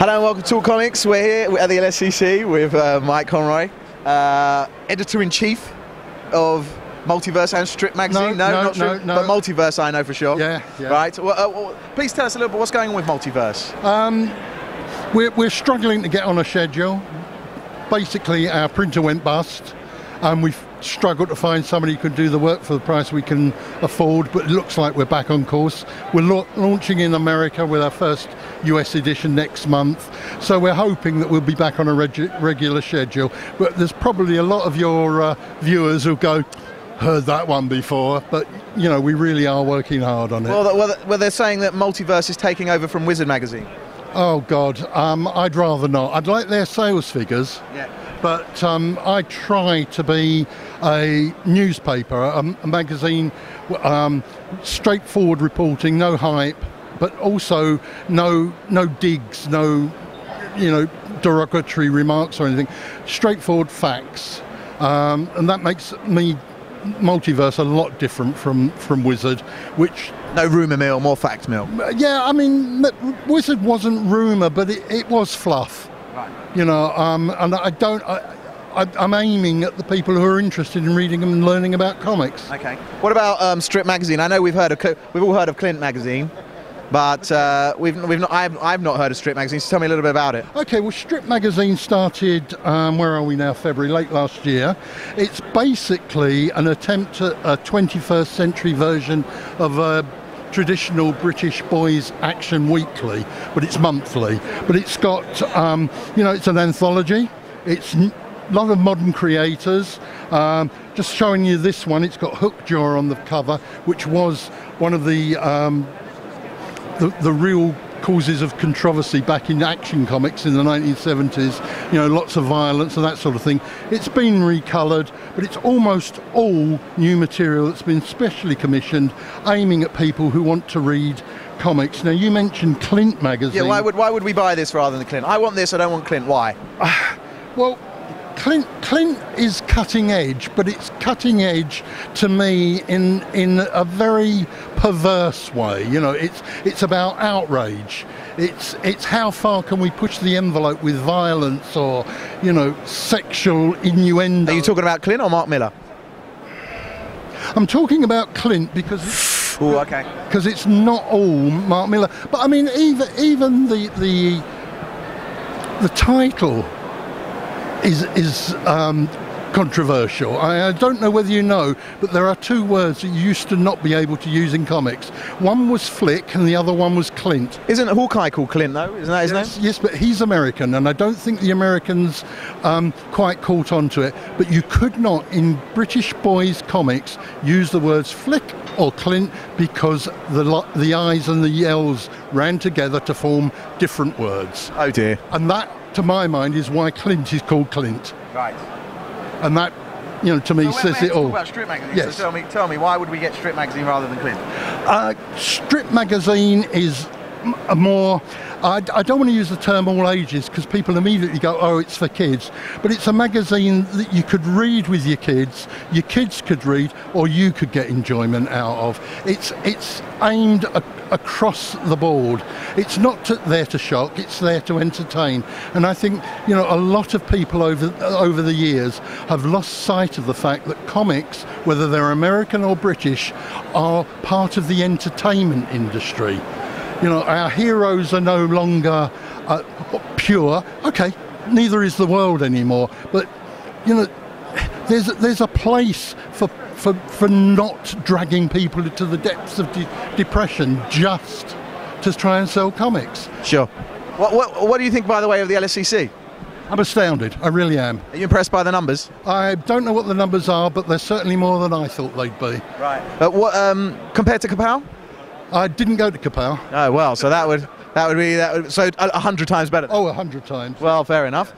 Hello and welcome to Talk Comics. We're here at the LSCC with Mike Conroy, editor-in-chief of Multiverse and Strip magazine. No. But Multiverse I know for sure. Yeah. Right. Well, please tell us a little bit what's going on with Multiverse. We're struggling to get on a schedule. Basically, our printer went bust, and we've struggled to find somebody who could do the work for the price we can afford, but it looks like we're back on course. We're launching in America with our first US edition next month, so we're hoping that we'll be back on a regular schedule. But there's probably a lot of your viewers who'll go, heard that one before, but you know, we really are working hard on it. Well, they're saying that Multiverse is taking over from Wizard magazine. Oh God, I'd rather not. I'd like their sales figures. Yeah. But I try to be a newspaper, a magazine, straightforward reporting, no hype, but also no digs, no derogatory remarks or anything. Straightforward facts, and that makes me Multiverse a lot different from Wizard, which. No rumour mill, more fact mill. Yeah, I mean, Wizard wasn't rumour, but it was fluff. Right. You know, and I'm aiming at the people who are interested in reading and learning about comics. Okay. What about Strip magazine? I know we've all heard of Clint magazine, but I've not heard of Strip magazine. So tell me a little bit about it. Okay. Well, Strip magazine started. Where are we now? February, late last year. It's basically an attempt at a 21st century version of a traditional British boys action weekly, but it's monthly. But it's got, it's an anthology. It's a lot of modern creators. Just showing you this one, it's got Hookjaw on the cover, which was one of the real causes of controversy back in action comics in the 1970s, lots of violence and that sort of thing. It's been recoloured, but it's almost all new material that's been specially commissioned, aiming at people who want to read comics. Now, you mentioned Clint magazine. Yeah, why would we buy this rather than Clint? I want this, I don't want Clint. Why? Well, Clint is cutting edge, but it's cutting edge to me in a very perverse way. It's about outrage. It's how far can we push the envelope with violence or sexual innuendo. Are you talking about Clint or Mark Miller? I'm talking about Clint because ooh, okay. Because it's not all Mark Miller. But I mean, even the title is controversial. I don't know whether you know, but there are two words that you used to not be able to use in comics. One was Flick and the other one was Clint. Isn't Hawkeye called Clint though? Isn't that his name? Yes, but he's American, and I don't think the Americans quite caught on to it. But you could not, in British boys comics, use the words Flick or Clint because the I's and the L's ran together to form different words. Oh dear. And that, to my mind, is why Clint is called Clint. Right. And that, to me, says it all. About Strip magazine. Yes. So tell me, why would we get Strip magazine rather than Clint? Strip magazine is a more. I don't want to use the term all ages because people immediately go, oh, it's for kids. But it's a magazine that you could read with your kids could read, or you could get enjoyment out of. It's aimed across the board. It's not there to shock, it's there to entertain. And I think, a lot of people over the years have lost sight of the fact that comics, whether they're American or British, are part of the entertainment industry. Our heroes are no longer pure. Okay, neither is the world anymore. But there's a place for not dragging people into the depths of depression just to try and sell comics. Sure. What do you think, by the way, of the LSCC? I'm astounded. I really am. Are you impressed by the numbers? I don't know what the numbers are, but they're certainly more than I thought they'd be. Right. Compared to Kapow? I didn't go to Kapow. Oh well, so that would be so 100 times better. Oh, 100 times. Well, fair enough.